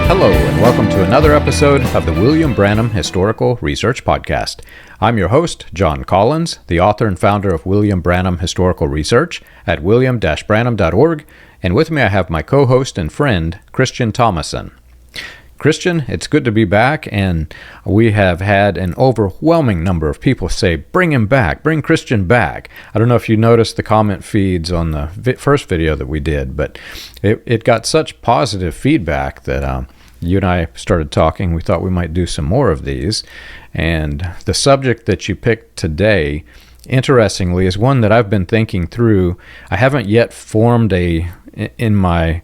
Hello, and welcome to another episode of the William Branham Historical Research Podcast. I'm your host, John Collins, the author and founder of William Branham Historical Research at william-branham.org, and with me I have my co-host and friend, Christian Thomaßen. Christian, it's good to be back, and we have had an overwhelming number of people say, bring him back, bring Christian back. I don't know if you noticed the comment feeds on the first video that we did, but it got such positive feedback that you and I started talking. We thought we might do some more of these, and the subject that you picked today, interestingly, is one that I've been thinking through. I haven't yet formed in my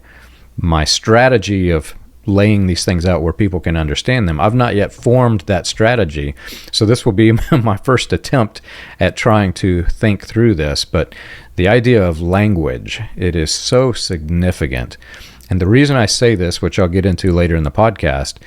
strategy of laying these things out where people can understand them. I've not yet formed that strategy. So this will be my first attempt at trying to think through this. But the idea of language, it is so significant. And the reason I say this, which I'll get into later in the podcast,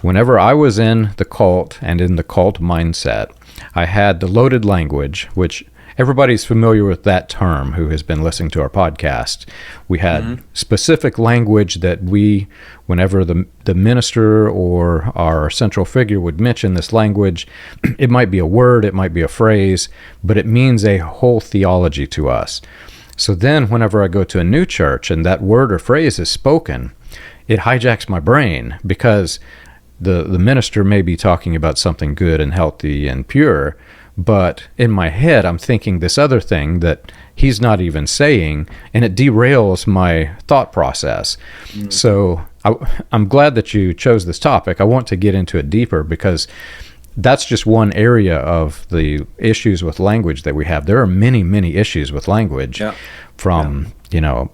whenever I was in the cult and in the cult mindset, I had the loaded language, which everybody's familiar with that term who has been listening to our podcast. We had specific language that whenever the minister or our central figure would mention this language, it might be a word, it might be a phrase, but it means a whole theology to us. So then whenever I go to a new church and that word or phrase is spoken, it hijacks my brain because the minister may be talking about something good and healthy and pure, but in my head, I'm thinking this other thing that he's not even saying, and it derails my thought process. So I'm glad that you chose this topic. I want to get into it deeper because that's just one area of the issues with language that we have. There are many, many issues with language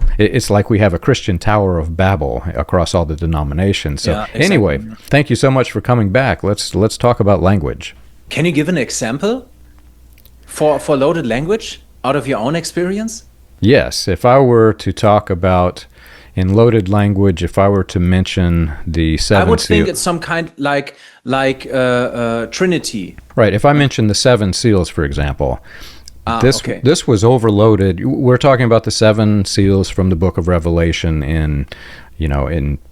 it's like we have a Christian Tower of Babel across all the denominations. So anyway, thank you so much for coming back. Let's talk about language. Can you give an example for loaded language out of your own experience? Yes. If I were to talk about in loaded language, if I were to mention the seven I would think it's some kind like Trinity. Right. If I mention the seven seals, for example, this was overloaded. We're talking about the seven seals from the book of Revelation in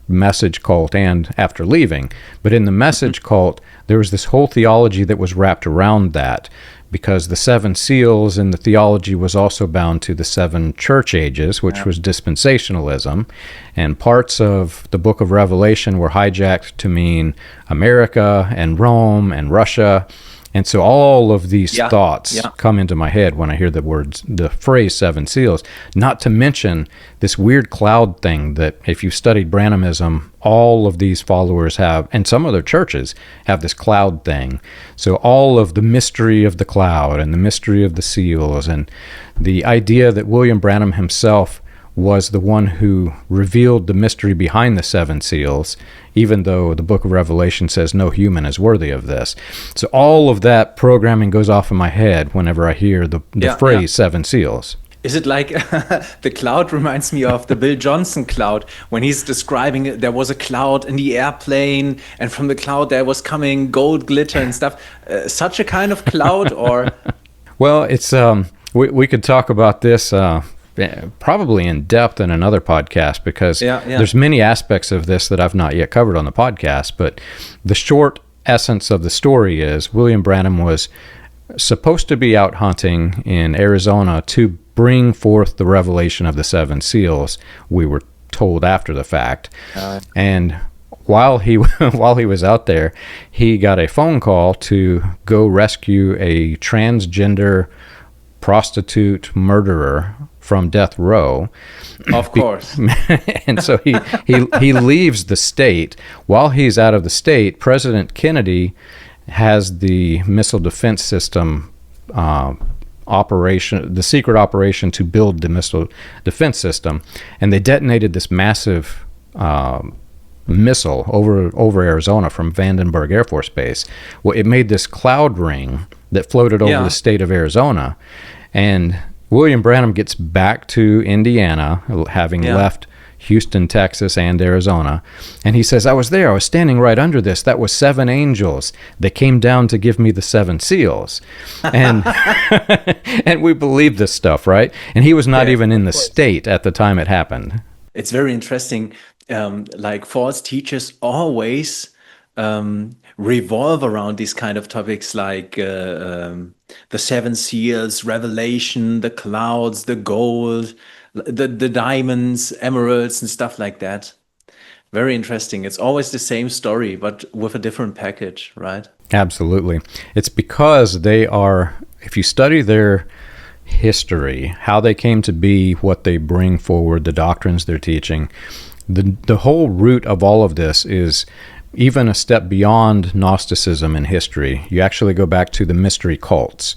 message cult and after leaving. But in the message cult, there was this whole theology that was wrapped around that, because the seven seals in the theology was also bound to the seven church ages, which was dispensationalism, and parts of the book of Revelation were hijacked to mean America and Rome and Russia. And so all of these thoughts come into my head when I hear the phrase seven seals, not to mention this weird cloud thing that if you studied Branhamism, all of these followers have, and some other churches have this cloud thing. So all of the mystery of the cloud and the mystery of the seals and the idea that William Branham himself was the one who revealed the mystery behind the seven seals, even though the book of Revelation says no human is worthy of this. So all of that programming goes off in my head whenever I hear the phrase seven seals. Is it like the cloud reminds me of the Bill Johnson cloud when he's describing it? There was a cloud in the airplane, and from the cloud there was coming gold glitter and stuff. Such a kind of cloud, or? Well, it's we could talk about this probably in depth in another podcast, because there's many aspects of this that I've not yet covered on the podcast. But the short essence of the story is William Branham was supposed to be out hunting in Arizona to bring forth the revelation of the seven seals, we were told after the fact. And while he was out there, he got a phone call to go rescue a transgender prostitute murderer from death row. Of course. And so he leaves the state. While he's out of the state, President Kennedy has the missile defense system operation, the secret operation to build the missile defense system, and they detonated this massive missile over Arizona from Vandenberg Air Force Base. Well, it made this cloud ring that floated over the state of Arizona, and William Branham gets back to Indiana, having left Houston, Texas, and Arizona. And he says, I was standing right under this. That was seven angels that came down to give me the seven seals. And and we believe this stuff, right? And he was not even in the state at the time it happened. It's very interesting. Like false teachers always revolve around these kind of topics, like the seven seals, Revelation, the clouds, the gold, the diamonds, emeralds, and stuff like that. Very interesting. It's always the same story, but with a different package, right? Absolutely. It's because they are, if you study their history, how they came to be, what they bring forward, the doctrines they're teaching, the whole root of all of this is even a step beyond Gnosticism in history. You actually go back to the mystery cults.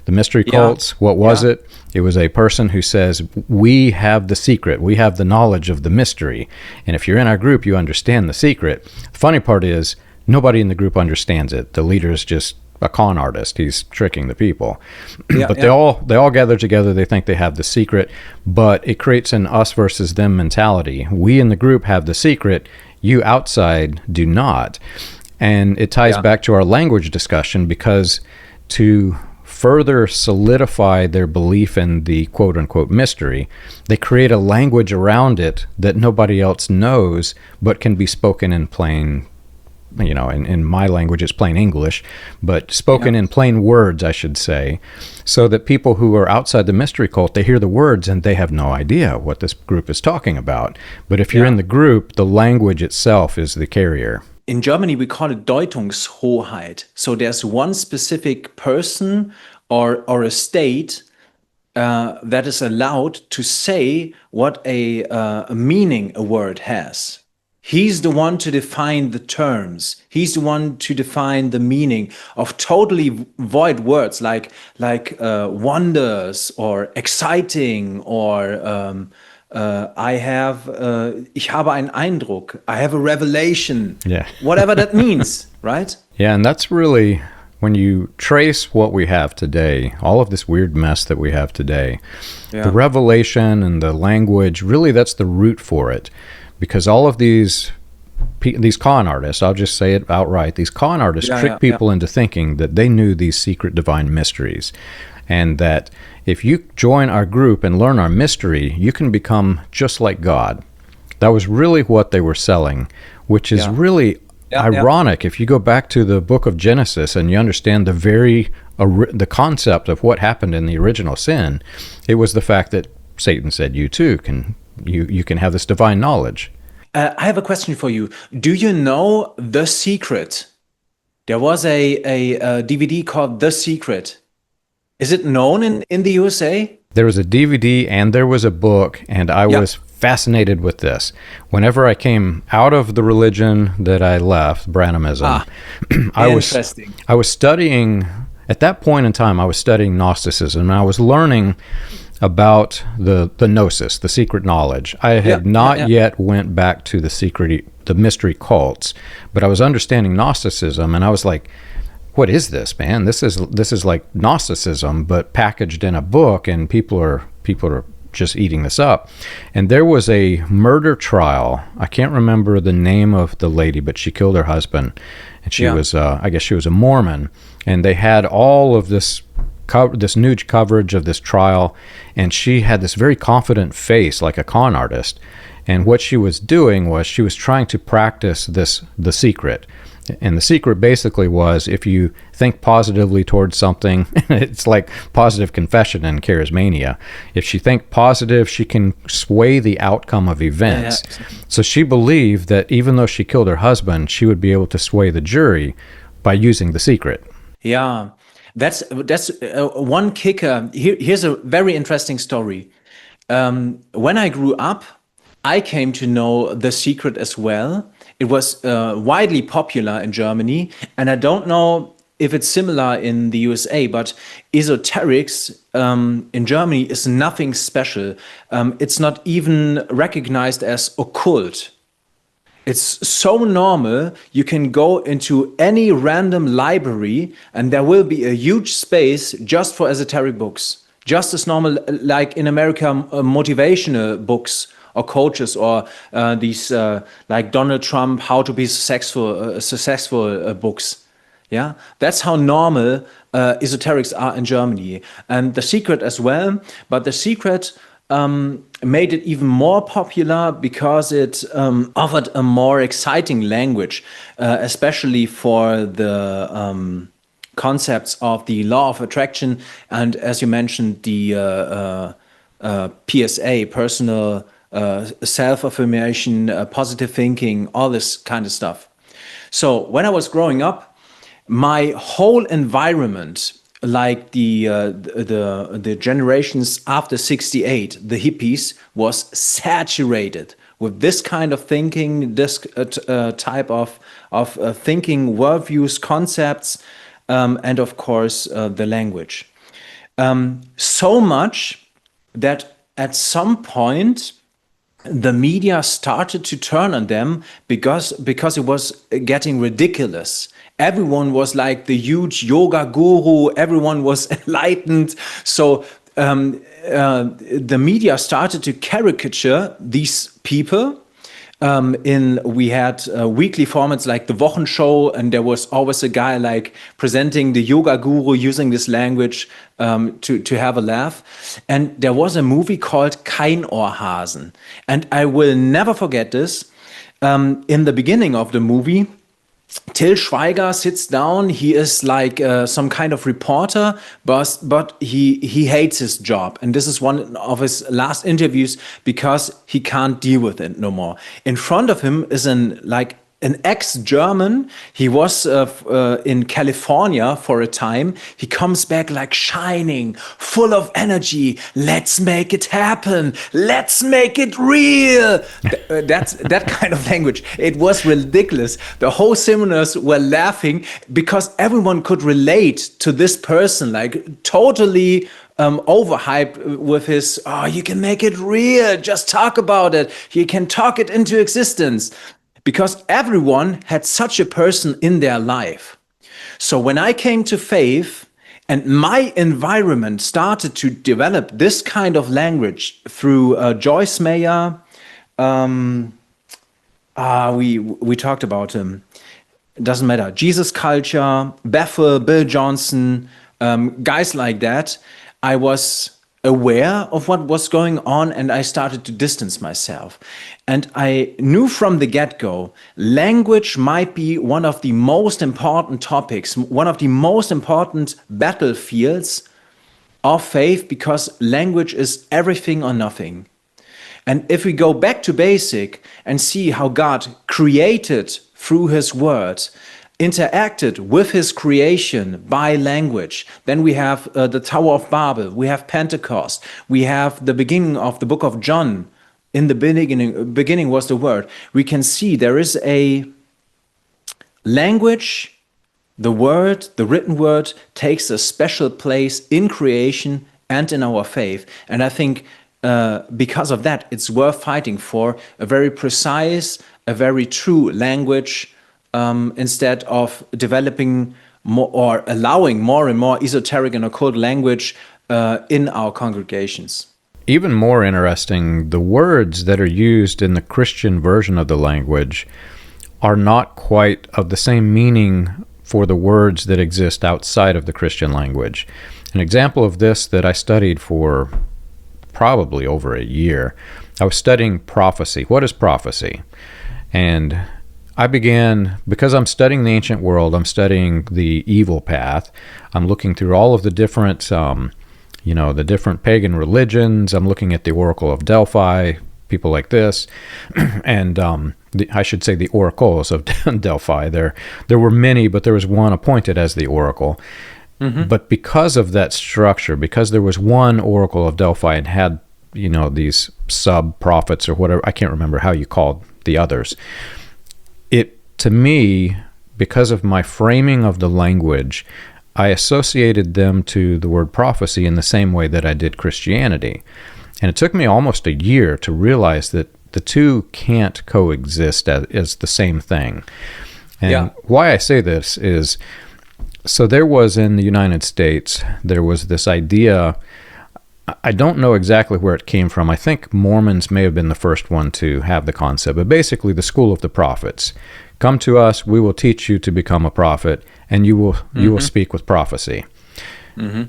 The mystery cults, what was it? It was a person who says, we have the secret, we have the knowledge of the mystery. And if you're in our group, you understand the secret. The funny part is, nobody in the group understands it. The leader is just a con artist. He's tricking the people. But they all gather together. They think they have the secret, but it creates an us versus them mentality. We in the group have the secret. You outside do not. And it ties back to our language discussion, because to further solidify their belief in the quote-unquote mystery, they create a language around it that nobody else knows but can be spoken in plain, in my language it's plain English, but spoken in plain words, I should say, so that people who are outside the mystery cult, they hear the words and they have no idea what this group is talking about. But if you're in the group, the language itself is the carrier. In Germany, we call it Deutungshoheit. So there's one specific person or a state that is allowed to say what a meaning a word has. He's the one to define the terms. He's the one to define the meaning of totally void words like wonders or exciting or ich habe einen Eindruck, I have a revelation, whatever that means, right? Yeah, and that's really, when you trace what we have today, all of this weird mess that we have today, the revelation and the language, really that's the root for it. Because all of these con artists, I'll just say it outright, these con artists trick people into thinking that they knew these secret divine mysteries. And that if you join our group and learn our mystery, you can become just like God. That was really what they were selling, which is really ironic. If you go back to the book of Genesis and you understand the concept of what happened in the original sin, it was the fact that Satan said, you too can have this divine knowledge. I have a question for you. Do you know The Secret? There was a DVD called The Secret. Is it known in the USA? There was a DVD and there was a book, and I was fascinated with this. Whenever I came out of the religion that I left, Branhamism, I was studying, at that point in time, I was studying Gnosticism, and I was learning about the gnosis, the secret knowledge. I had not yet went back to the mystery cults, but I was understanding Gnosticism, and I was like, what is this, man? This is like Gnosticism, but packaged in a book, and people are just eating this up. And there was a murder trial. I can't remember the name of the lady, but she killed her husband, and she was, I guess she was a Mormon, and they had all of this news coverage of this trial, and she had this very confident face, like a con artist. And what she was doing was she was trying to practice the secret. And the secret basically was, if you think positively towards something, it's like positive confession in Charismania. If she thinks positive, she can sway the outcome of events. So she believed that even though she killed her husband, she would be able to sway the jury by using the secret. Yeah, that's one kicker. Here's a very interesting story. When I grew up, I came to know The Secret as well. It was widely popular in Germany, and I don't know if it's similar in the USA, but esoterics in Germany is nothing special. It's not even recognized as occult. It's so normal, you can go into any random library and there will be a huge space just for esoteric books. Just as normal, like in America, motivational books or coaches, or these like Donald Trump, How to Be Successful books. Yeah, that's how normal esoterics are in Germany, and The Secret as well. But The Secret made it even more popular because it offered a more exciting language, especially for the concepts of the law of attraction and, as you mentioned, the PSA, personal self-affirmation, positive thinking, all this kind of stuff. So when I was growing up, my whole environment, like the generations after 68, the hippies, was saturated with this kind of thinking, this type of thinking, worldviews, concepts, and of course the language. So much that at some point the media started to turn on them because it was getting ridiculous. Everyone was like the huge yoga guru. Everyone was enlightened. So the media started to caricature these people. We had weekly formats like the Wochenshow, and there was always a guy like presenting the yoga guru using this language to have a laugh. And there was a movie called Keinohrhasen. And I will never forget this. In the beginning of the movie, Till Schweiger sits down. He is like some kind of reporter, but he hates his job. And this is one of his last interviews because he can't deal with it no more. In front of him is an ex-German. He was in California for a time. He comes back like shining, full of energy. Let's make it happen. Let's make it real. That's that kind of language. It was ridiculous. The whole seminars were laughing because everyone could relate to this person, like totally overhyped with his, oh, you can make it real. Just talk about it. You can talk it into existence. Because everyone had such a person in their life. So when I came to faith and my environment started to develop this kind of language through Joyce Meyer, we talked about him. It doesn't matter. Jesus Culture, Bethel, Bill Johnson, guys like that. I was aware of what was going on and I started to distance myself. And I knew from the get-go, language might be one of the most important topics, one of the most important battlefields of faith, because language is everything or nothing. And if we go back to basic and see how God created through his word, interacted with his creation by language. Then we have the Tower of Babel, we have Pentecost, we have the beginning of the book of John. In the beginning was the word. We can see there is a language, the word, the written word takes a special place in creation and in our faith. And I think because of that, it's worth fighting for a very precise, a very true language, instead of developing more or allowing more and more esoteric and occult language in our congregations. Even more interesting, the words that are used in the Christian version of the language are not quite of the same meaning for the words that exist outside of the Christian language. An example of this that I studied for probably over a year, I was studying prophecy. What is prophecy? And I began, because I'm studying the ancient world, I'm studying the evil path. I'm looking through all of the different, the different pagan religions. I'm looking at the Oracle of Delphi, people like this, and I should say the oracles of Delphi. There were many, but there was one appointed as the oracle. Mm-hmm. But because of that structure, because there was one Oracle of Delphi and had, these sub-prophets or whatever, I can't remember how you called the others. To me, because of my framing of the language, I associated them to the word prophecy in the same way that I did Christianity. And it took me almost a year to realize that the two can't coexist as the same thing. And why I say this is, so there was in the United States, there was this idea, I don't know exactly where it came from. I think Mormons may have been the first one to have the concept, but basically the school of the prophets. Come to us, we will teach you to become a prophet, and you will speak with prophecy. Mm-hmm.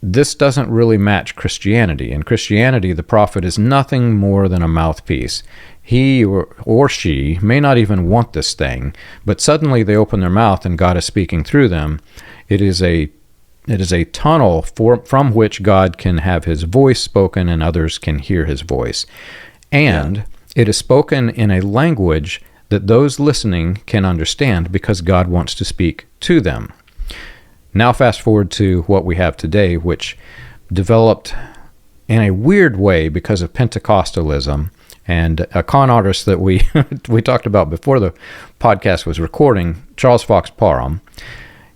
this doesn't really match Christianity. In Christianity, the prophet is nothing more than a mouthpiece. He or she may not even want this thing, but suddenly they open their mouth and God is speaking through them. It is a tunnel from which God can have his voice spoken and others can hear his voice. And it is spoken in a language that those listening can understand because God wants to speak to them. Now fast forward to what we have today, which developed in a weird way because of Pentecostalism. And a con artist that we talked about before the podcast was recording, Charles Fox Parham,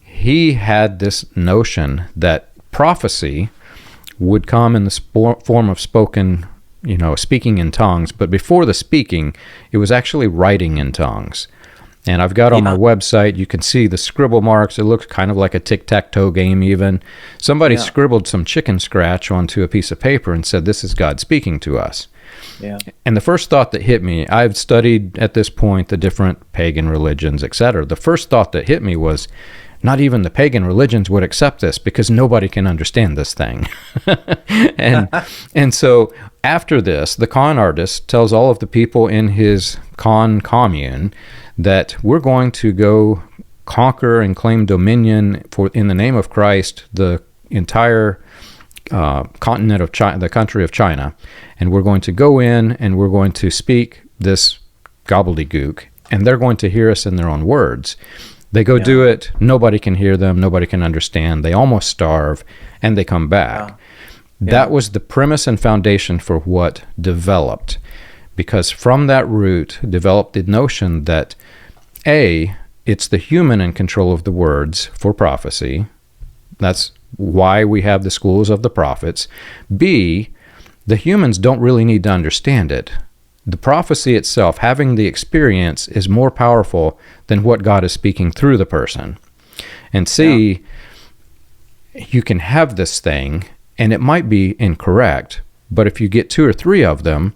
he had this notion that prophecy would come in the form of spoken, speaking in tongues. But before the speaking, it was actually writing in tongues. And I've got on my website, you can see the scribble marks. It looks kind of like a tic-tac-toe game even. Somebody scribbled some chicken scratch onto a piece of paper and said, "This is God speaking to us." Yeah. And the first thought that hit me, I've studied at this point the different pagan religions, etc. The first thought that hit me was, not even the pagan religions would accept this because nobody can understand this thing. and so after this, the con artist tells all of the people in his con commune that we're going to go conquer and claim dominion in the name of Christ, the entire continent of China, the country of China, and we're going to go in and we're going to speak this gobbledygook, and they're going to hear us in their own words. They go do it, nobody can hear them, nobody can understand, they almost starve, and they come back. That was the premise and foundation for what developed, because from that root developed the notion that A, it's the human in control of the words for prophecy. That's why we have the schools of the prophets. B, the humans don't really need to understand it. The prophecy itself, having the experience, is more powerful than what God is speaking through the person. And C, you can have this thing, and it might be incorrect, but if you get 2 or 3 of them,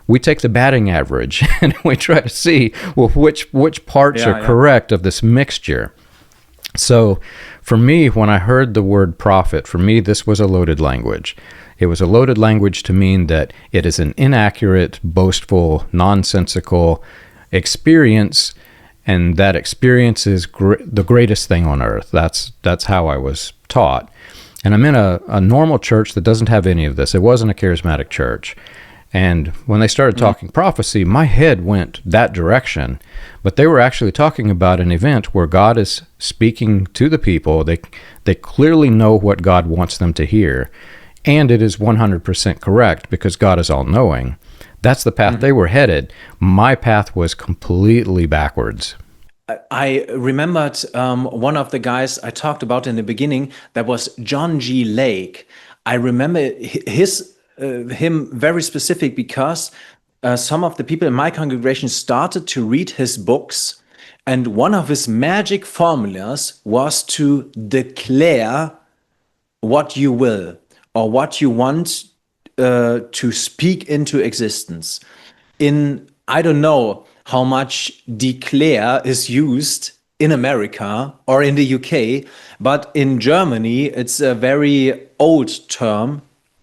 we take the batting average and we try to see, well, which parts are correct of this mixture. So for me, when I heard the word prophet, for me, this was a loaded language. It was a loaded language to mean that it is an inaccurate, boastful, nonsensical experience, and that experience is the greatest thing on earth. That's how I was taught. And I'm in a normal church that doesn't have any of this. It wasn't a charismatic church. And when they started talking prophecy, my head went that direction. But they were actually talking about an event where God is speaking to the people. They clearly know what God wants them to hear. And it is 100% correct because God is all-knowing. That's the path they were headed. My path was completely backwards. I remembered one of the guys I talked about in the beginning, that was John G. Lake. I remember him very specific because some of the people in my congregation started to read his books, and one of his magic formulas was to declare what you will or what you want to speak into existence. I don't know how much declare is used in America or in the UK, but in Germany, it's a very old term.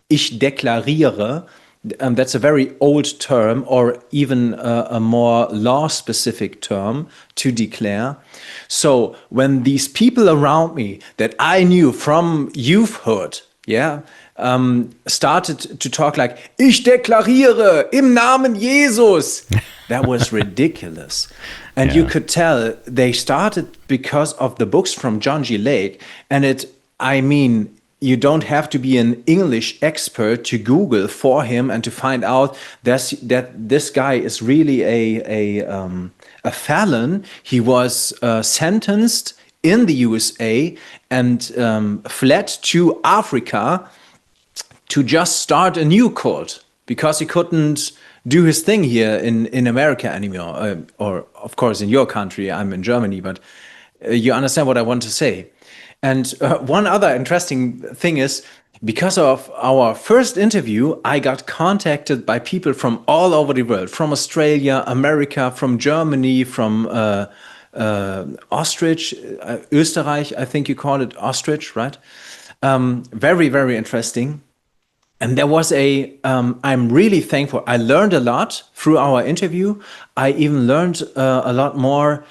Ich deklariere. That's a very old term, or even a more law-specific term, to declare. So when these people around me that I knew from youthhood, started to talk like, ich deklariere im Namen Jesus, that was ridiculous. And you could tell they started because of the books from John G. Lake. And you don't have to be an English expert to Google for him and to find out that this guy is really a felon. He was sentenced in the USA and fled to Africa to just start a new cult because he couldn't do his thing here in America anymore. Or, of course, in your country. I'm in Germany, but you understand what I want to say. And one other interesting thing is, because of our first interview, I got contacted by people from all over the world, from Australia, America, from Germany, from Österreich, I think you call it Ostrich, right? Very, very interesting. And there was I'm really thankful. I learned a lot through our interview. I even learned a lot more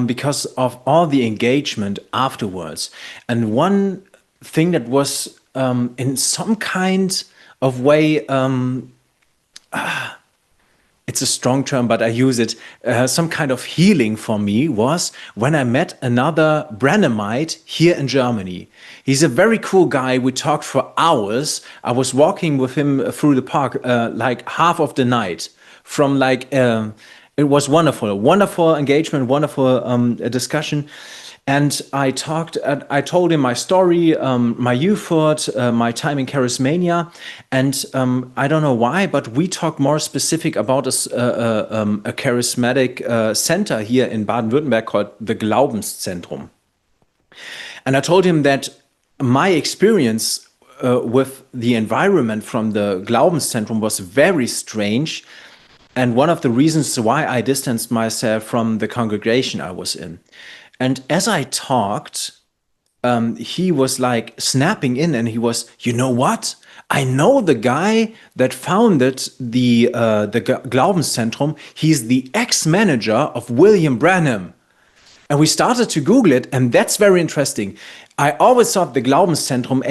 because of all the engagement afterwards. And one thing that was in some kind of way, it's a strong term, but I use it, some kind of healing for me was when I met another Branhamite here in Germany. He's a very cool guy. We talked for hours. I was walking with him through the park like half of the night from it was wonderful engagement, wonderful discussion. And I told him my story, my youthhood, my time in Charismania. And I don't know why, but we talked more specific about a charismatic center here in Baden-Württemberg called the Glaubenszentrum. And I told him that my experience with the environment from the Glaubenszentrum was very strange. And one of the reasons why I distanced myself from the congregation I was in. And as I talked, he was like snapping in, and he was, you know what? I know the guy that founded the Glaubenszentrum. He's the ex-manager of William Branham. And we started to Google it, and that's very interesting. I always thought the Glaubenszentrum,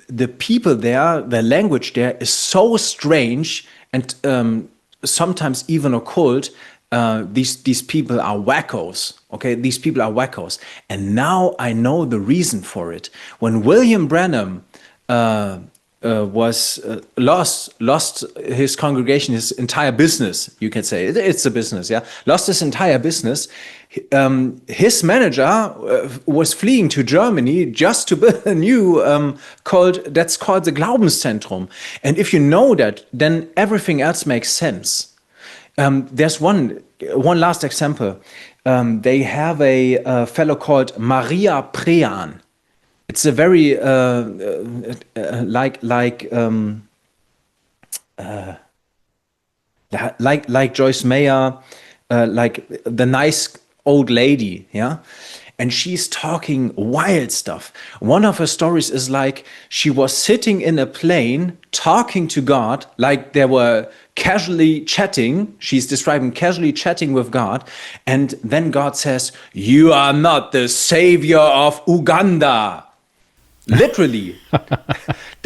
the people there, the language there is so strange and sometimes even occult. These people are wackos, okay? These people are wackos. And now I know the reason for it. When William Branham was lost his congregation, his entire business, you can say, it's a business, yeah? Lost his entire business. His manager was fleeing to Germany just to build a new that's called the Glaubenszentrum. And if you know that, then everything else makes sense. There's one last example. They have a fellow called Maria Prean. It's a very like Joyce Meyer, like the nice old lady, yeah. And she's talking wild stuff. One of her stories is like she was sitting in a plane talking to God, like they were casually chatting. She's describing casually chatting with God. And then God says, "You are not the savior of Uganda." Literally.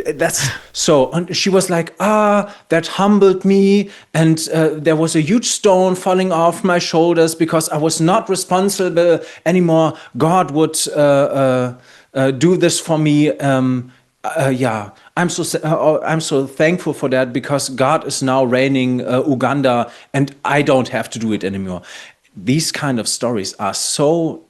That's so. And she was like, that humbled me. And there was a huge stone falling off my shoulders because I was not responsible anymore. God would do this for me. Yeah, I'm so thankful for that because God is now reigning Uganda and I don't have to do it anymore. These kind of stories are so.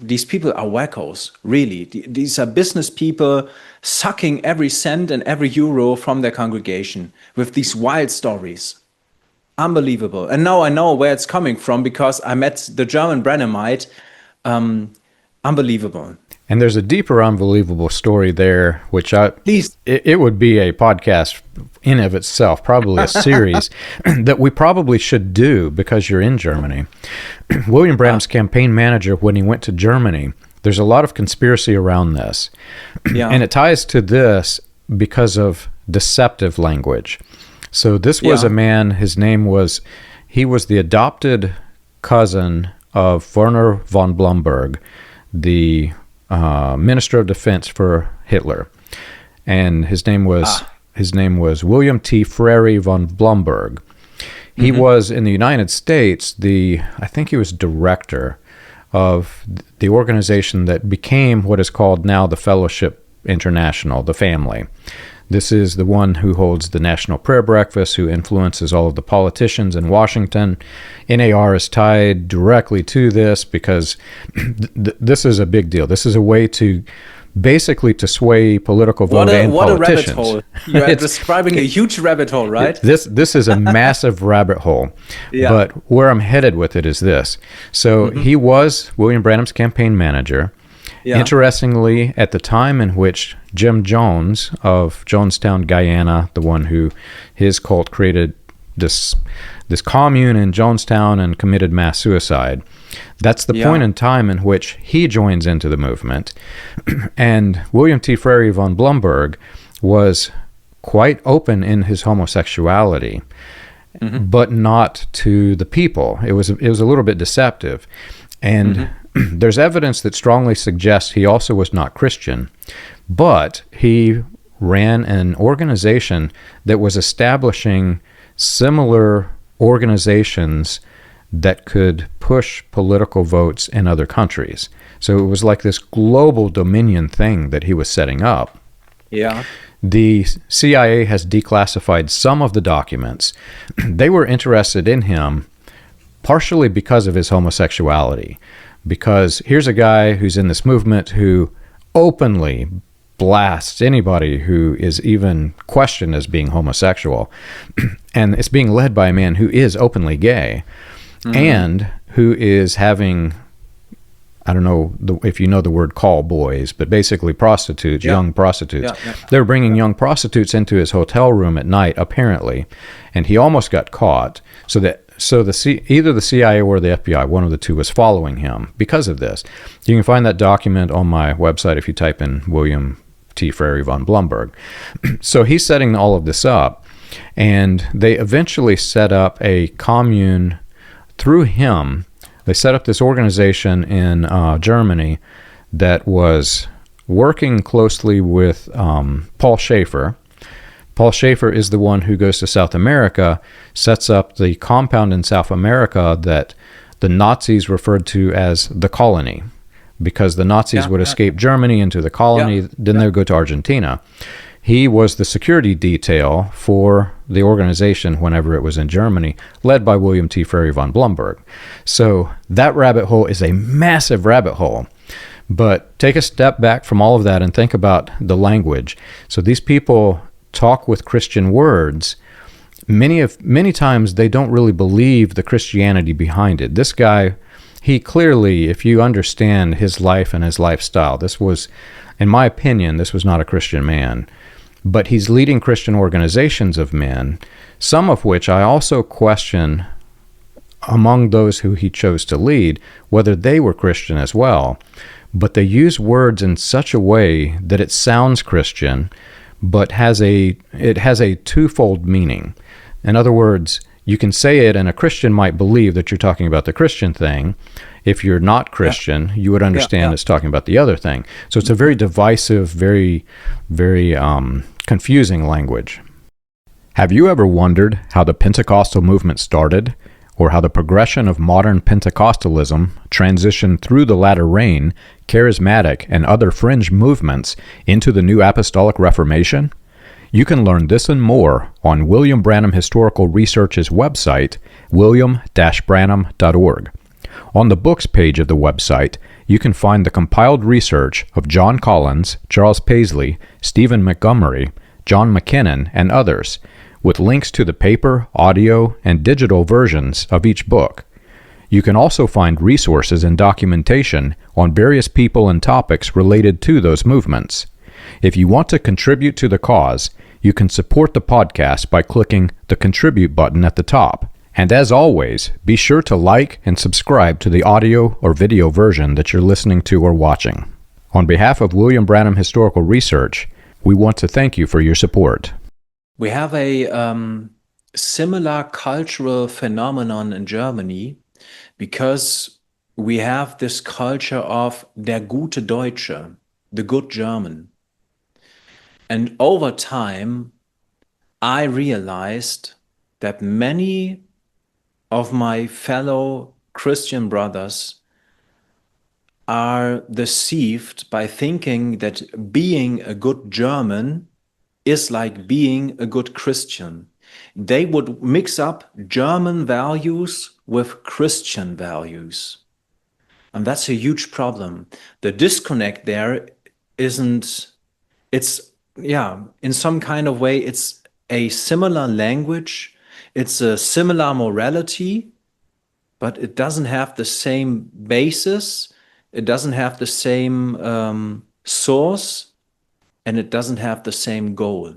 These people are wackos, really. These are business people sucking every cent and every euro from their congregation with these wild stories. Unbelievable. And now I know where it's coming from because I met the German Branhamite. Unbelievable. And there's a deeper unbelievable story there, which Please. It would be a podcast in of itself, probably a series that we probably should do because you're in Germany. William Branham's campaign manager, when he went to Germany, there's a lot of conspiracy around this. Yeah. And it ties to this because of deceptive language. So this was a man, he was the adopted cousin of Freire von Blumberg, the Minister of Defense for Hitler, and his name was William T. Freire von Blumberg. He was in the United States I think he was director of the organization that became what is called now the Fellowship International, the family. This is the one who holds the National Prayer Breakfast, who influences all of the politicians in Washington. NAR is tied directly to this because this is a big deal. This is a way to basically to sway political vote and politicians. What a rabbit hole. You are describing a huge rabbit hole, right? This is a massive rabbit hole. Yeah. But where I'm headed with it is this. So he was William Branham's campaign manager. Yeah. Interestingly, at the time in which Jim Jones of Jonestown, Guyana, the one who his cult created this this commune in Jonestown and committed mass suicide. That's the point in time in which he joins into the movement. And William T. Freire von Blumberg was quite open in his homosexuality, but not to the people. It was a little bit deceptive. And there's evidence that strongly suggests he also was not Christian, but he ran an organization that was establishing similar organizations that could push political votes in other countries. So it was like this global dominion thing that he was setting up. Yeah. The CIA has declassified some of the documents. They were interested in him partially because of his homosexuality. Because here's a guy who's in this movement who openly blasts anybody who is even questioned as being homosexual. And it's being led by a man who is openly gay and who is having, I don't know if you know the word call boys, but basically prostitutes, young prostitutes. They're bringing young prostitutes into his hotel room at night, apparently, and he almost got caught. Either the CIA or the FBI, one of the two, was following him because of this. You can find that document on my website if you type in William T. Freire von Blumberg. So he's setting all of this up, and they eventually set up a commune through him. They set up this organization in Germany that was working closely with Paul Schaefer. Paul Schaefer is the one who goes to South America, sets up the compound in South America that the Nazis referred to as the colony, because the Nazis would escape Germany into the colony, then they would go to Argentina. He was the security detail for the organization whenever it was in Germany, led by William T. Freire von Blumberg. So that rabbit hole is a massive rabbit hole. But take a step back from all of that and think about the language. So these people talk with Christian words. Many times they don't really believe the Christianity behind it. This guy, he clearly, if you understand his life and his lifestyle, this was, in my opinion, this was not a Christian man. But he's leading Christian organizations of men, some of which I also question among those who he chose to lead, whether they were Christian as well. But they use words in such a way that it sounds Christian, but it has a twofold meaning. In other words, you can say it and a Christian might believe that you're talking about the Christian thing. If you're not Christian, you would understand it's talking about the other thing. So it's a very divisive, very, very confusing language. Have you ever wondered how the Pentecostal movement started, or how the progression of modern Pentecostalism transitioned through the latter rain, Charismatic, and other fringe movements into the New Apostolic Reformation? You can learn this and more on William Branham Historical Research's website, william-branham.org. On the books page of the website, you can find the compiled research of John Collins, Charles Paisley, Stephen Montgomery, John McKinnon, and others, with links to the paper, audio, and digital versions of each book. You can also find resources and documentation on various people and topics related to those movements. If you want to contribute to the cause, you can support the podcast by clicking the Contribute button at the top. And as always, be sure to like and subscribe to the audio or video version that you're listening to or watching. On behalf of William Branham Historical Research, we want to thank you for your support. We have a similar cultural phenomenon in Germany, because we have this culture of der gute Deutsche, the good German. And over time, I realized that many of my fellow Christian brothers are deceived by thinking that being a good German is like being a good Christian. They would mix up German values with Christian values. And that's a huge problem. The disconnect there isn't, in some kind of way, it's a similar language, it's a similar morality, but it doesn't have the same basis, it doesn't have the same source, and it doesn't have the same goal.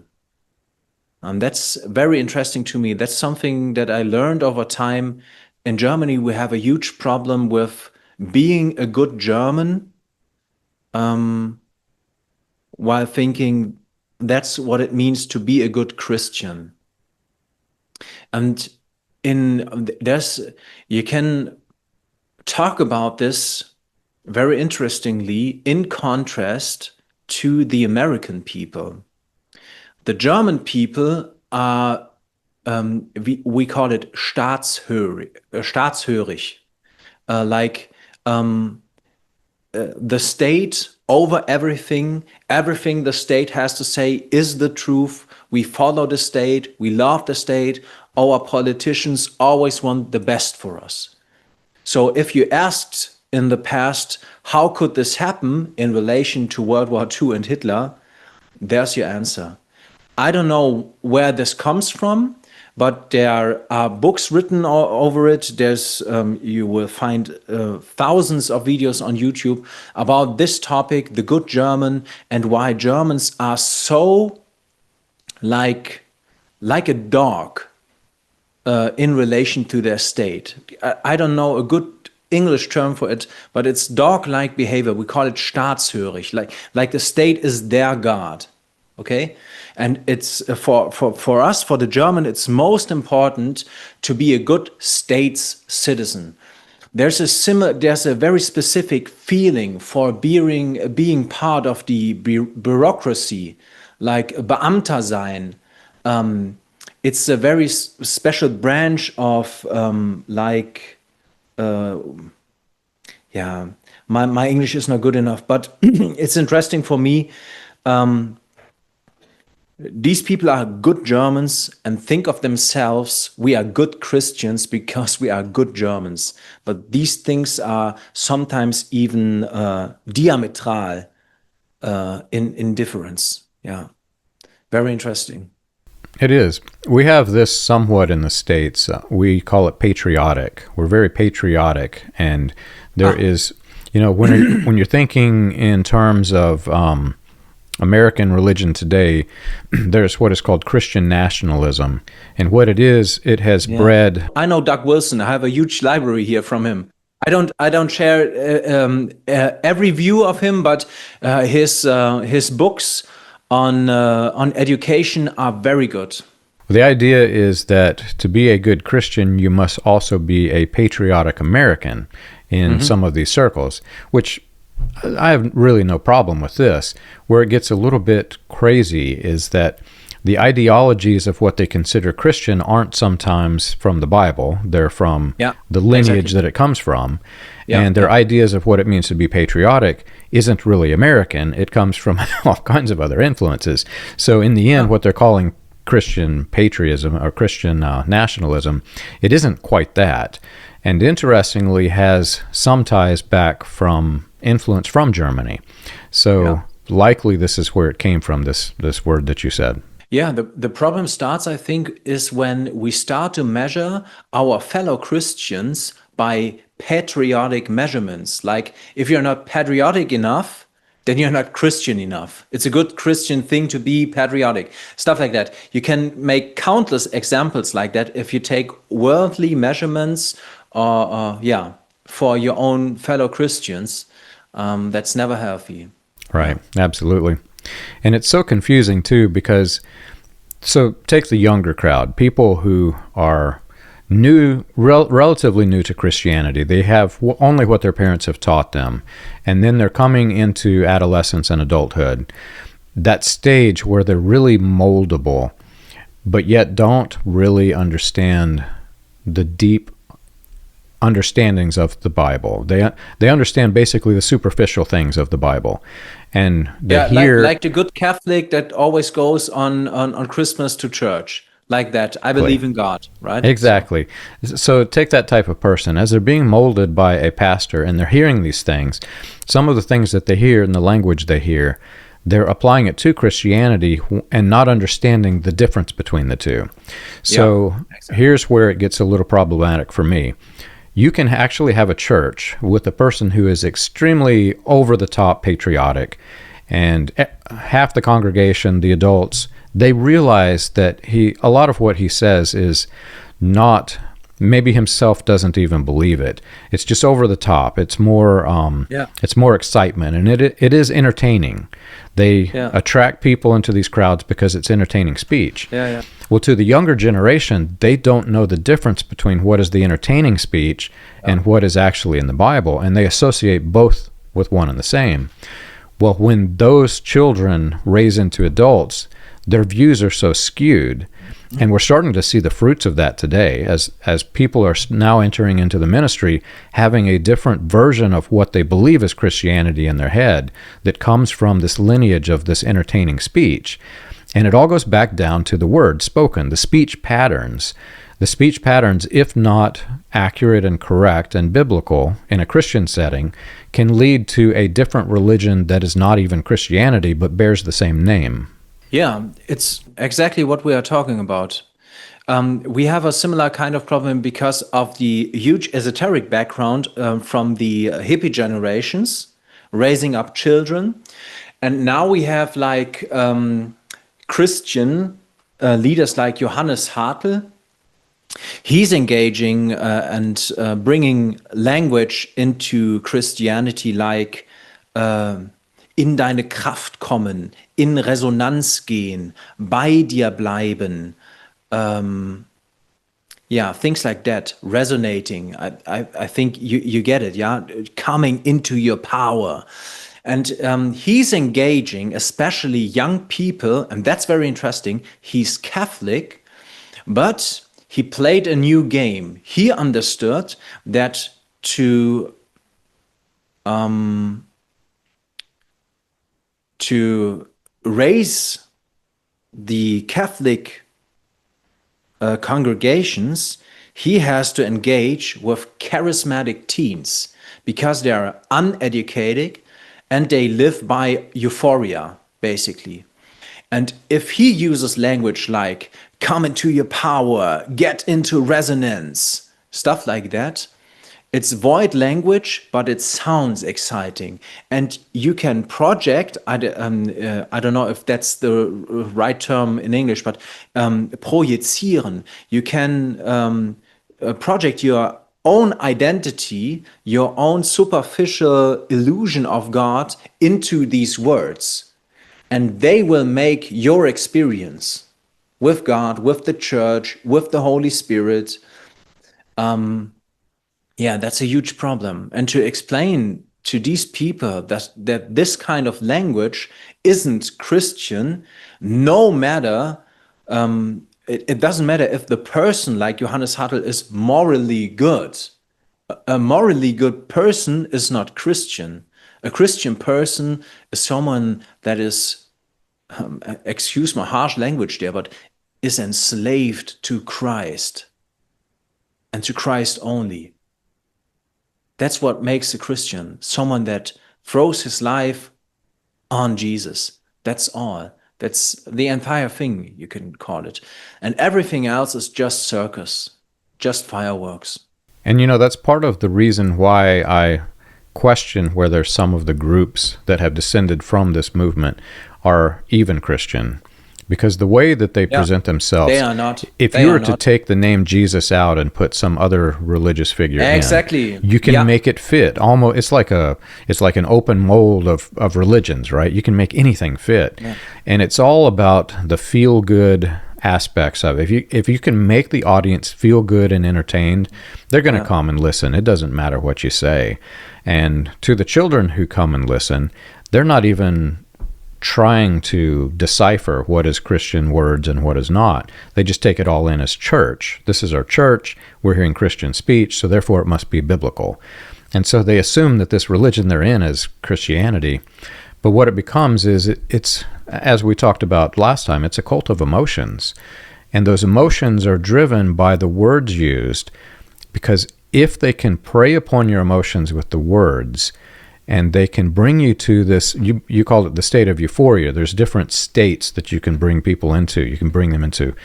That's very interesting to me. That's something that I learned over time. In Germany, we have a huge problem with being a good German, while thinking that's what it means to be a good Christian. And you can talk about this very interestingly in contrast to the American people. The German people are, we call it staatshörig, the state over everything the state has to say is the truth. We follow the state, we love the state. Our politicians always want the best for us. So if you asked in the past, how could this happen in relation to World War II and Hitler, there's your answer. I don't know where this comes from, but there are books written over it. There's you will find thousands of videos on YouTube about this topic, the good German, and why Germans are so like a dog in relation to their state. I don't know a good English term for it, but it's dog-like behavior. We call it staatshörig, like the state is their god. Okay, and it's for us, for the German, it's most important to be a good state's citizen. There's a very specific feeling for being part of the bureaucracy, like Beamter sein. It's a very special branch of my English is not good enough, but it's interesting for me. These people are good Germans and think of themselves, we are good Christians because we are good Germans. But these things are sometimes even diametral in difference. Yeah, very interesting. It is. We have this somewhat in the States. We call it patriotic. We're very patriotic, and there is, when you're thinking in terms of American religion today, there's what is called Christian nationalism. And what it is, it has bred... I know Doug Wilson. I have a huge library here from him. I don't share every view of him, but his books on education are very good. The idea is that to be a good Christian, you must also be a patriotic American in some of these circles, which I have really no problem with this. Where it gets a little bit crazy is that the ideologies of what they consider Christian aren't sometimes from the Bible. They're from the lineage that it comes from. And their ideas of what it means to be patriotic isn't really American. It comes from all kinds of other influences. So in the end, what they're calling Christian patriotism or Christian nationalism, it isn't quite that. And interestingly, has some ties back from influence from Germany. So likely this is where it came from, this word that you said. Yeah, the problem starts, I think, is when we start to measure our fellow Christians by patriotic measurements. Like, if you're not patriotic enough, then you're not Christian enough. It's a good Christian thing to be patriotic. Stuff like that. You can make countless examples like that if you take worldly measurements for your own fellow Christians. That's never healthy. Right, absolutely. And it's so confusing too, because so take the younger crowd, people who are new, relatively new to Christianity. They have only what their parents have taught them, and then they're coming into adolescence and adulthood, that stage where they're really moldable, but yet don't really understand the deep understandings of the Bible. They understand basically the superficial things of the Bible, and they hear like the good Catholic that always goes on Christmas to church, like that. I believe in God, right? Exactly. So take that type of person as they're being molded by a pastor, and they're hearing these things. Some of the things that they hear and the language they hear, they're applying it to Christianity and not understanding the difference between the two. So here's where it gets a little problematic for me. You can actually have a church with a person who is extremely over-the-top patriotic, And half the congregation, the adults, they realize that a lot of what he says is not, maybe himself doesn't even believe it. It's just over the top. It's more it's more excitement, and it is entertaining. They attract people into these crowds because it's entertaining speech. Well, to the younger generation, they don't know the difference between what is the entertaining speech and what is actually in the Bible, and they associate both with one and the same. Well, when those children raise into adults, their views are so skewed, and we're starting to see the fruits of that today as people are now entering into the ministry, having a different version of what they believe is Christianity in their head that comes from this lineage of this entertaining speech. And it all goes back down to the word spoken, the speech patterns. The speech patterns, if not accurate and correct and biblical in a Christian setting, can lead to a different religion that is not even Christianity but bears the same name. Yeah, it's exactly what we are talking about. We have a similar kind of problem because of the huge esoteric background from the hippie generations, raising up children. And now we have like Christian leaders like Johannes Hartl. He's engaging and bringing language into Christianity like in deine Kraft kommen, in Resonanz gehen, bei dir bleiben. Things like that, resonating. I think you get it, yeah? Coming into your power. And he's engaging, especially young people, and that's very interesting. He's Catholic, but he played a new game. He understood that to raise the Catholic congregations, he has to engage with charismatic teens because they are uneducated and they live by euphoria, basically. And if he uses language like come into your power, get into resonance, stuff like that, it's void language, but it sounds exciting. And you can project, I don't know if that's the right term in English, but projizieren. You can project your own identity, your own superficial illusion of God into these words. And they will make your experience with God, with the church, with the Holy Spirit. That's a huge problem. And to explain to these people that this kind of language isn't Christian, no matter, it doesn't matter if the person like Johannes Hartl is morally good. A morally good person is not Christian. A Christian person is someone that is, excuse my harsh language there, but is enslaved to Christ and to Christ only. That's what makes a Christian, someone that throws his life on Jesus. That's all. That's the entire thing, you can call it. And everything else is just circus, just fireworks. And that's part of the reason why I question whether some of the groups that have descended from this movement are even Christian. Because the way that they present themselves, they are not. If you were to take the name Jesus out and put some other religious figure in, you can make it fit. Almost, it's like an open mold of religions, right? You can make anything fit, and it's all about the feel good aspects of it. If you can make the audience feel good and entertained, they're going to come and listen. It doesn't matter what you say. And to the children who come and listen, they're not even trying to decipher what is Christian words and what is not. They just take it all in as church. This is our church. We're hearing Christian speech, so therefore it must be biblical. And so they assume that this religion they're in is Christianity. But what it becomes is it's, as we talked about last time, it's a cult of emotions. And those emotions are driven by the words used, because if they can prey upon your emotions with the words, and they can bring you to this, you call it the state of euphoria. There's different states that you can bring people into. You can bring them into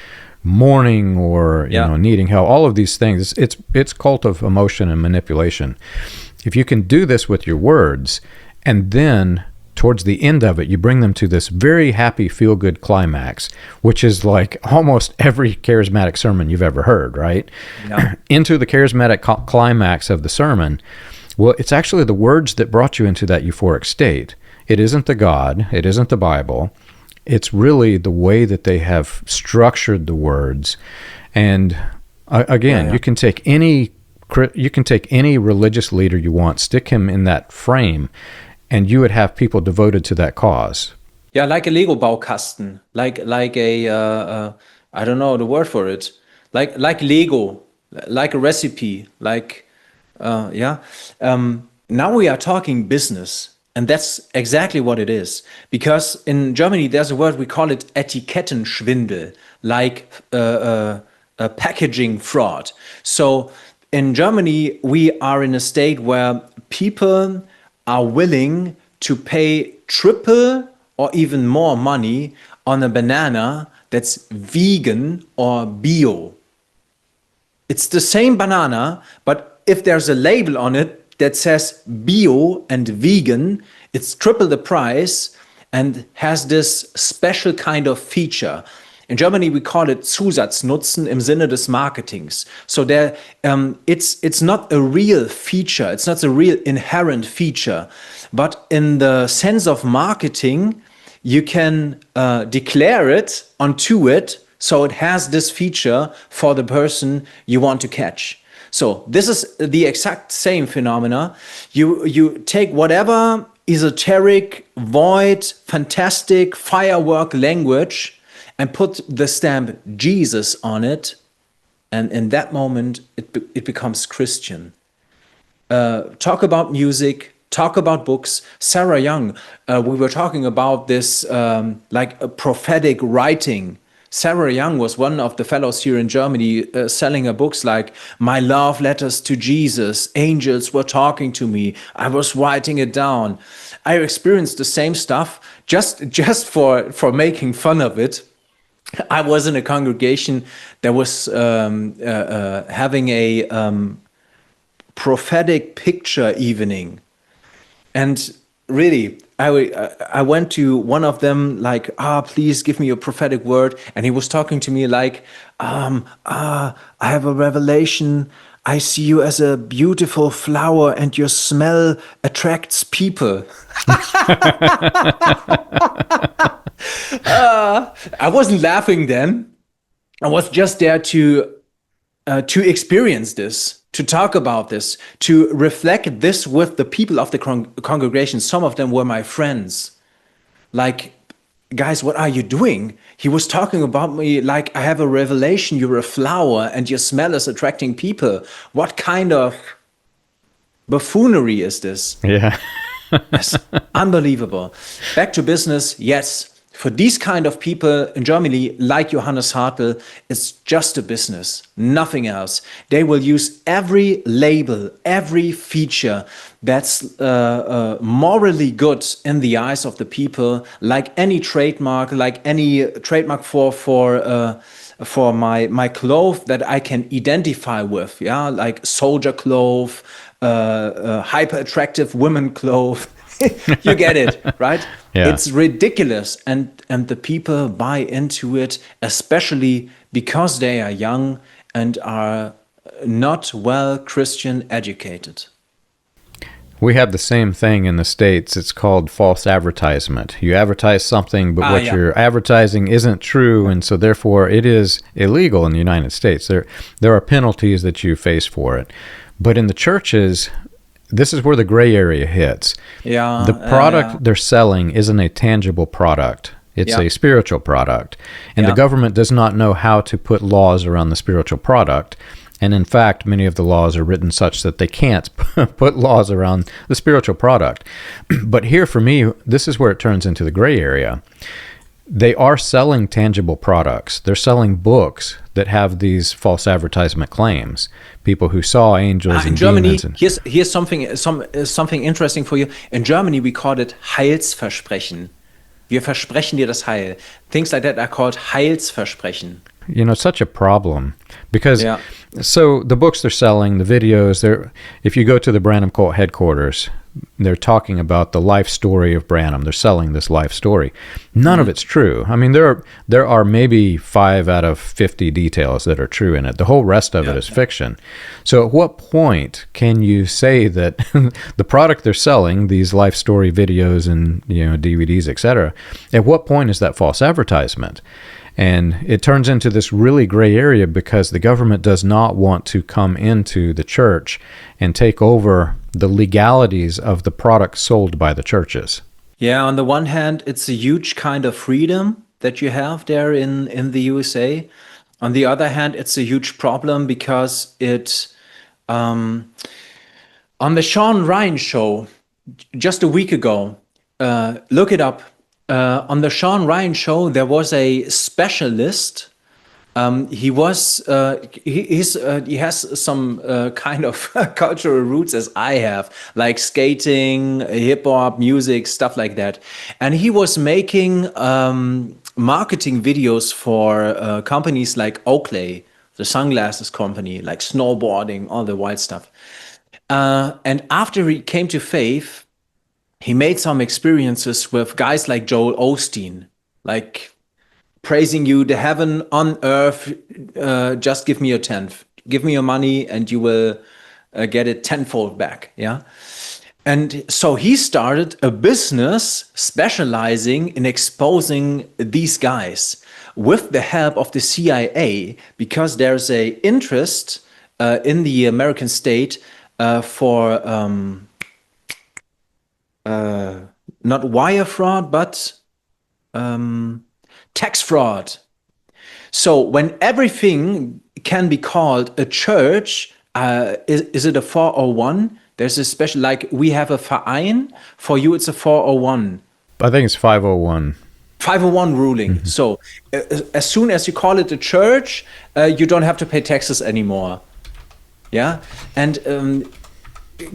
mourning or needing help, all of these things. It's cult of emotion and manipulation. If you can do this with your words and then towards the end of it, you bring them to this very happy, feel-good climax, which is like almost every charismatic sermon you've ever heard, right? Yeah. Into the charismatic climax of the sermon, well, it's actually the words that brought you into that euphoric state. It isn't the God, it isn't the Bible. It's really the way that they have structured the words. And again, you can take any religious leader you want, stick him in that frame, and you would have people devoted to that cause. Yeah, like a Lego Baukasten, like a I don't know the word for it, like Lego, like a recipe, like now we are talking business, and that's exactly what it is. Because in Germany there's a word, we call it Etikettenschwindel, like packaging fraud. So in Germany, we are in a state where people are willing to pay triple or even more money on a banana that's vegan or bio. It's the same banana, but if there's a label on it that says bio and vegan, it's triple the price and has this special kind of feature. In Germany, we call it Zusatznutzen im Sinne des Marketings. So there, it's not a real feature. It's not a real inherent feature. But in the sense of marketing, you can declare it onto it, so it has this feature for the person you want to catch. So this is the exact same phenomena. You take whatever esoteric, void, fantastic, firework language and put the stamp Jesus on it, and in that moment it becomes Christian. Talk about music, talk about books. Sarah Young, we were talking about this like a prophetic writing. Sarah Young was one of the fellows here in Germany selling her books like My Love Letters to Jesus, Angels Were Talking to Me, I Was Writing It Down. I experienced the same stuff just for making fun of it. I was in a congregation that was having a prophetic picture evening. And really, I went to one of them like, please give me a prophetic word. And he was talking to me like, I have a revelation. I see you as a beautiful flower and your smell attracts people. I wasn't laughing then. I was just there to experience this, to talk about this, to reflect this with the people of the congregation. Some of them were my friends. Like, guys, what are you doing? He was talking about me like, I have a revelation, you're a flower and your smell is attracting people. What kind of buffoonery is this? Yeah. Yes, unbelievable. Back to business, yes. For these kind of people in Germany, like Johannes Hartl, it's just a business, nothing else. They will use every label, every feature that's morally good in the eyes of the people, like any trademark for my clothes that I can identify with, yeah, like soldier clothes, hyper attractive women clothes. You get it, right? Yeah. It's ridiculous, and the people buy into it, especially because they are young and are not well Christian educated. We have the same thing in the States. It's called false advertisement. You advertise something, but what you're advertising isn't true, and so therefore it is illegal in the United States. There are penalties that you face for it. But in the churches, this is where the gray area hits. Yeah, the product they're selling isn't a tangible product. It's a spiritual product. And the government does not know how to put laws around the spiritual product. And in fact, many of the laws are written such that they can't put laws around the spiritual product. But here, for me, this is where it turns into the gray area. They are selling tangible products. They're selling books that have these false advertisement claims. People who saw angels and Germany, demons. Here's something interesting for you. In Germany, we call it Heilsversprechen. Wir versprechen dir das Heil. Things like that are called Heilsversprechen. You know, such a problem because so the books they're selling, the videos, if you go to the Branham Cult headquarters, they're talking about the life story of Branham. They're selling this life story. None of it's true. I mean, there are maybe 5 out of 50 details that are true in it. The whole rest of it is fiction. So at what point can you say that the product they're selling, these life story videos and DVDs, etc., at what point is that false advertisement? And it turns into this really gray area because the government does not want to come into the church and take over the legalities of the products sold by the churches. Yeah, on the one hand, it's a huge kind of freedom that you have there in the USA. On the other hand, it's a huge problem because on the Sean Ryan show just a week ago, look it up. On the Sean Ryan show, there was a specialist. He has some kind of cultural roots as I have, like skating, hip hop, music, stuff like that. And he was making marketing videos for companies like Oakley, the sunglasses company, like snowboarding, all the wild stuff. And after he came to faith, he made some experiences with guys like Joel Osteen, like praising you, the heaven on earth, just give me your tenth. Give me your money and you will get it tenfold back, yeah? And so he started a business specializing in exposing these guys with the help of the CIA, because there's a interest in the American state for... not wire fraud, but tax fraud. So when everything can be called a church, is it a 401? There's a special, like we have a Verein. For you, it's a 401. I think it's 501. 501 ruling. Mm-hmm. So as soon as you call it a church, you don't have to pay taxes anymore. Yeah? And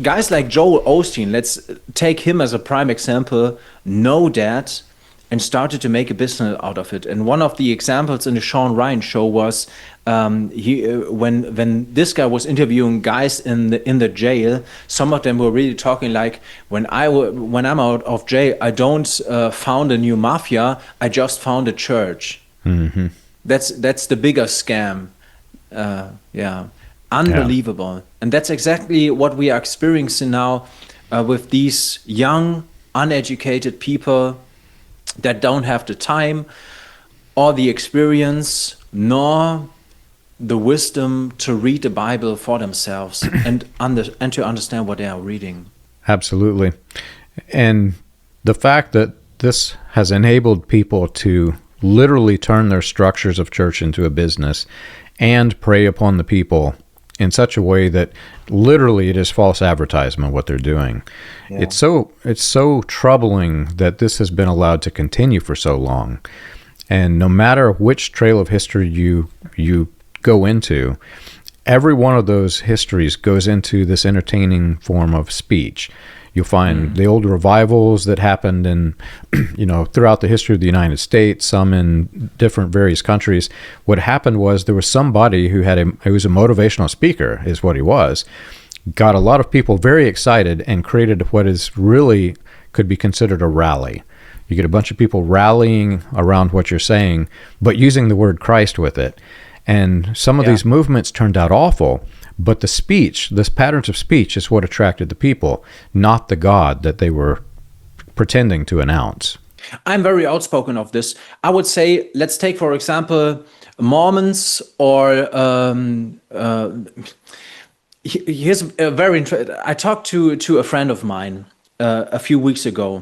guys like Joel Osteen, let's take him as a prime example, know that and started to make a business out of it. And one of the examples in the Sean Ryan show was when this guy was interviewing guys in the jail. Some of them were really talking like, when I'm out of jail, I don't found a new mafia. I just found a church. Mm-hmm. That's the bigger scam. Unbelievable. Yeah. And that's exactly what we are experiencing now with these young, uneducated people that don't have the time or the experience nor the wisdom to read the Bible for themselves and to understand what they are reading. Absolutely. And the fact that this has enabled people to literally turn their structures of church into a business and prey upon the people in such a way that literally it is false advertisement what they're doing. Yeah. It's so troubling that this has been allowed to continue for so long. And no matter which trail of history you go into, every one of those histories goes into this entertaining form of speech. You'll find the old revivals that happened in, throughout the history of the United States, some in different various countries. What happened was there was somebody who was a motivational speaker, is what he was, got a lot of people very excited and created what is really could be considered a rally. You get a bunch of people rallying around what you're saying, but using the word Christ with it. And some of these movements turned out awful. But the speech, this patterns of speech is what attracted the people, not the God that they were pretending to announce. I'm very outspoken of this. I would say, let's take, for example, Mormons or here's a very interesting. I talked to a friend of mine a few weeks ago,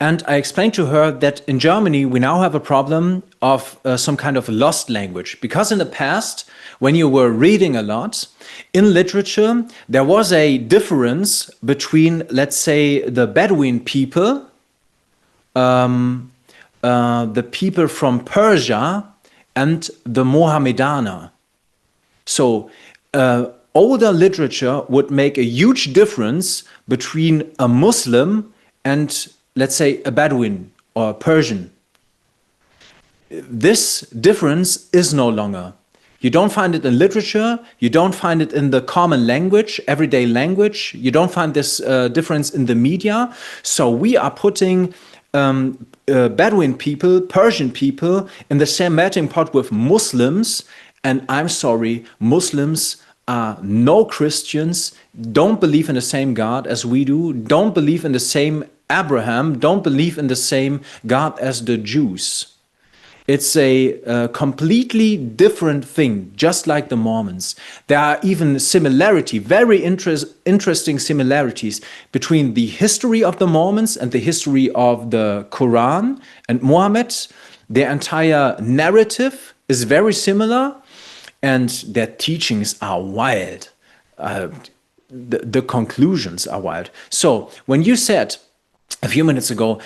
and I explained to her that in Germany, we now have a problem of some kind of lost language. Because in the past, when you were reading a lot, in literature, there was a difference between, let's say, the Bedouin people, the people from Persia, and the Mohammedaner. So older literature would make a huge difference between a Muslim and, let's say, a Bedouin or a Persian. This difference is no longer. You don't find it in literature. You don't find it in the common language, everyday language. You don't find this difference in the media. So we are putting Bedouin people, Persian people in the same melting pot with Muslims. And I'm sorry, Muslims are no Christians, don't believe in the same God as we do, don't believe in the same Abraham, don't believe in the same God as the Jews. It's a completely different thing, just like the Mormons. There are even very interesting similarities between the history of the Mormons and the history of the Quran and Muhammad. Their entire narrative is very similar, and their teachings are wild. The conclusions are wild. So when you said a few minutes ago,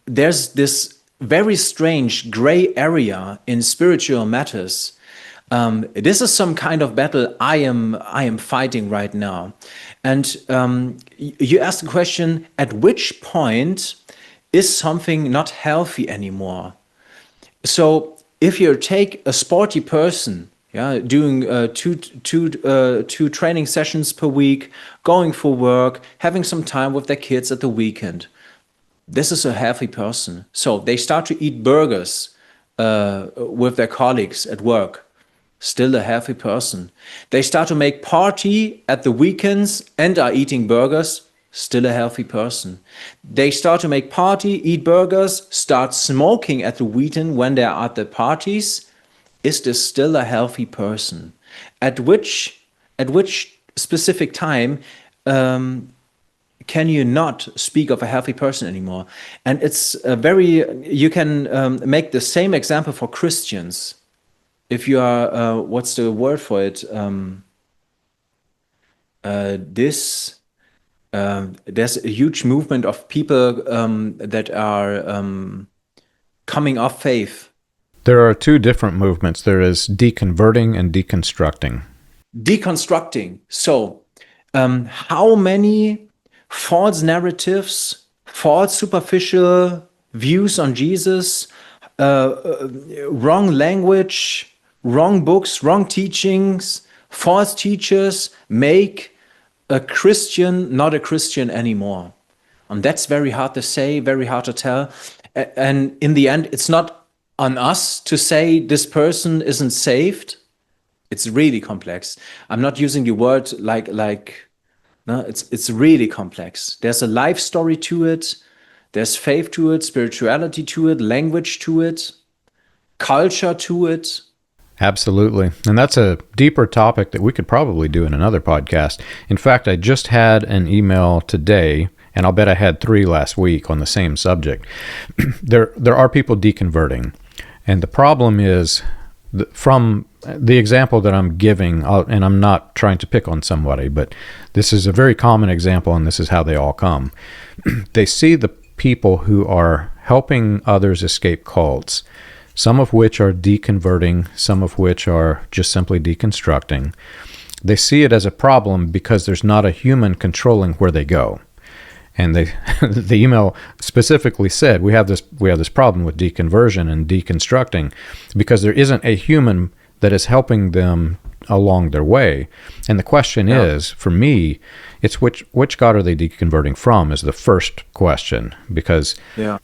there's this very strange gray area in spiritual matters. This is some kind of battle I am fighting right now. And you asked the question, at which point is something not healthy anymore? So if you take a sporty person, doing two training sessions per week, going for work, having some time with their kids at the weekend, this is a healthy person. So they start to eat burgers with their colleagues at work. Still a healthy person. They start to make party at the weekends and are eating burgers. Still a healthy person. They start to make party, eat burgers, start smoking at the weekend when they are at the parties. Is this still a healthy person? At which specific time can you not speak of a healthy person anymore? And it's you can make the same example for Christians. If you are, what's the word for it? There's a huge movement of people that are coming off faith. There are two different movements. There is deconverting and deconstructing. Deconstructing. So, how many false narratives, false superficial views on Jesus, wrong language, wrong books, wrong teachings, false teachers make a Christian not a Christian anymore? And that's very hard to say, very hard to tell. And in the end, it's not on us to say this person isn't saved. It's really complex. I'm not using the word no, it's really complex. There's a life story to it. There's faith to it, spirituality to it, language to it, culture to it. Absolutely. And that's a deeper topic that we could probably do in another podcast. In fact, I just had an email today, and I'll bet I had 3 last week on the same subject. There are people deconverting. And the problem is, from the example that I'm giving, and I'm not trying to pick on somebody, but this is a very common example, and this is how they all come. They see the people who are helping others escape cults, some of which are deconverting, some of which are just simply deconstructing. They see it as a problem because there's not a human controlling where they go. And the email specifically said, we have this problem with deconversion and deconstructing because there isn't a human that is helping them along their way. And the question is, for me, it's which God are they deconverting from is the first question, because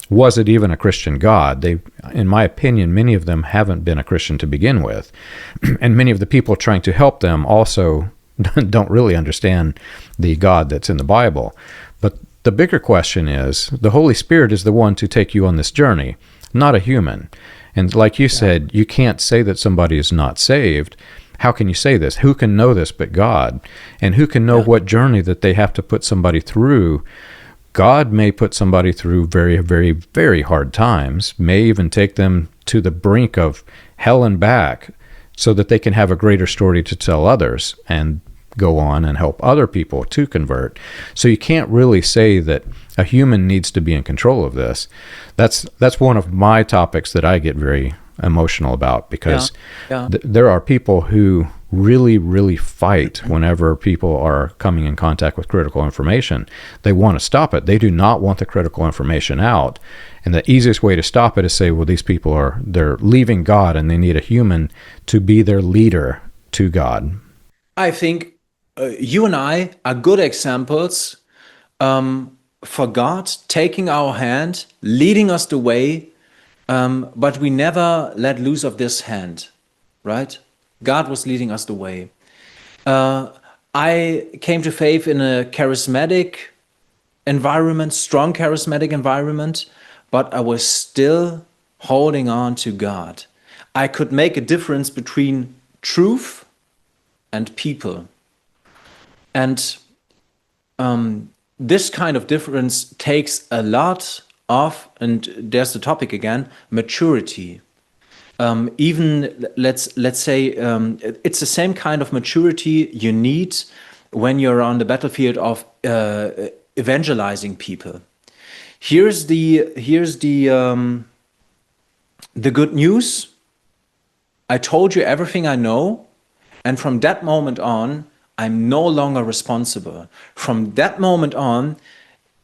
was it even a Christian God? They, in my opinion, many of them haven't been a Christian to begin with. And many of the people trying to help them also don't really understand the God that's in the Bible. But the bigger question is, the Holy Spirit is the one to take you on this journey, not a human. And like you said, you can't say that somebody is not saved. How can you say this? Who can know this but God? And who can know what journey that they have to put somebody through? God may put somebody through very, very, very hard times, may even take them to the brink of hell and back so that they can have a greater story to tell others and go on and help other people to convert. So you can't really say that a human needs to be in control of this. That's one of my topics that I get very emotional about, because Yeah. there are people who really, really fight whenever people are coming in contact with critical information. They want to stop it. They do not want the critical information out. And the easiest way to stop it is say, well, these people they're leaving God and they need a human to be their leader to God. I think you and I are good examples for God taking our hand, leading us the way, but we never let loose of this hand, right? God was leading us the way. I came to faith in a charismatic environment, strong charismatic environment, but I was still holding on to God. I could make a difference between truth and people. And this kind of difference takes a lot of, and there's the topic again, maturity. Even let's say it's the same kind of maturity you need when you're on the battlefield of evangelizing people. Here's the good news. I told you everything I know, and from that moment on, I'm no longer responsible. From that moment on,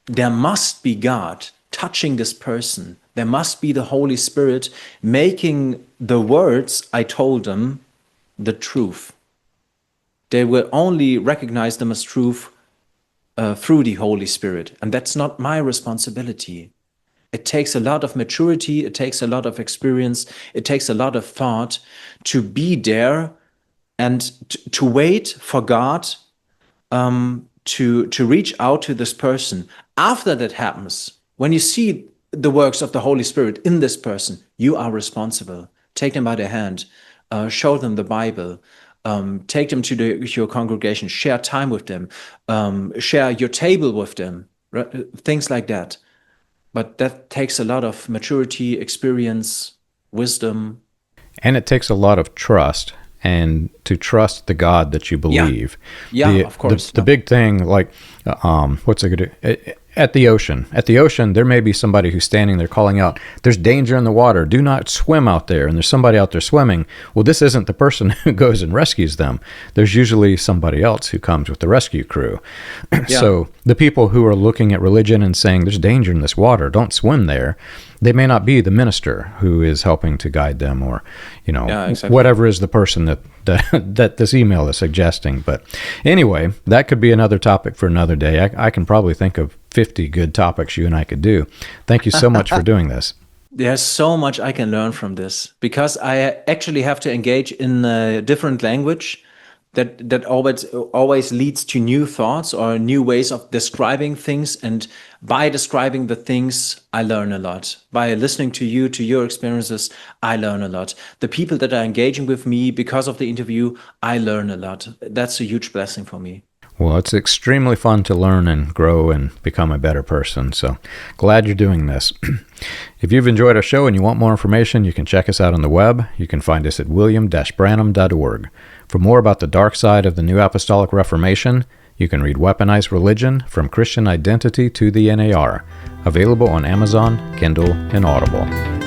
there must be God touching this person. There must be the Holy Spirit making the words I told them the truth. They will only recognize them as truth through the Holy Spirit. And that's not my responsibility. It takes a lot of maturity. It takes a lot of experience. It takes a lot of thought to be there and to wait for God to reach out to this person. After that happens, when you see the works of the Holy Spirit in this person, you are responsible. Take them by the hand, show them the Bible, take them to your congregation, share time with them, share your table with them, things like that. But that takes a lot of maturity, experience, wisdom. And it takes a lot of trust, and to trust the God that you believe. Yeah, of course. The big thing, like, what's it going to do? At the ocean, there may be somebody who's standing there calling out, there's danger in the water, do not swim out there, and there's somebody out there swimming. Well, this isn't the person who goes and rescues them. There's usually somebody else who comes with the rescue crew. Yeah. So the people who are looking at religion and saying there's danger in this water, don't swim there, they may not be the minister who is helping to guide them, or, exactly. Whatever is the person that this email is suggesting. But anyway, that could be another topic for another day. I can probably think of 50 good topics you and I could do. Thank you so much for doing this. There's so much I can learn from this, because I actually have to engage in a different language that always leads to new thoughts or new ways of describing things. And by describing the things, I learn a lot. By listening to you, to your experiences, I learn a lot. The people that are engaging with me because of the interview, I learn a lot. That's a huge blessing for me. Well, it's extremely fun to learn and grow and become a better person. So glad you're doing this. If you've enjoyed our show and you want more information, you can check us out on the web. You can find us at william-branham.org. For more about the dark side of the New Apostolic Reformation, you can read Weaponized Religion: From Christian Identity to the NAR, available on Amazon, Kindle, and Audible.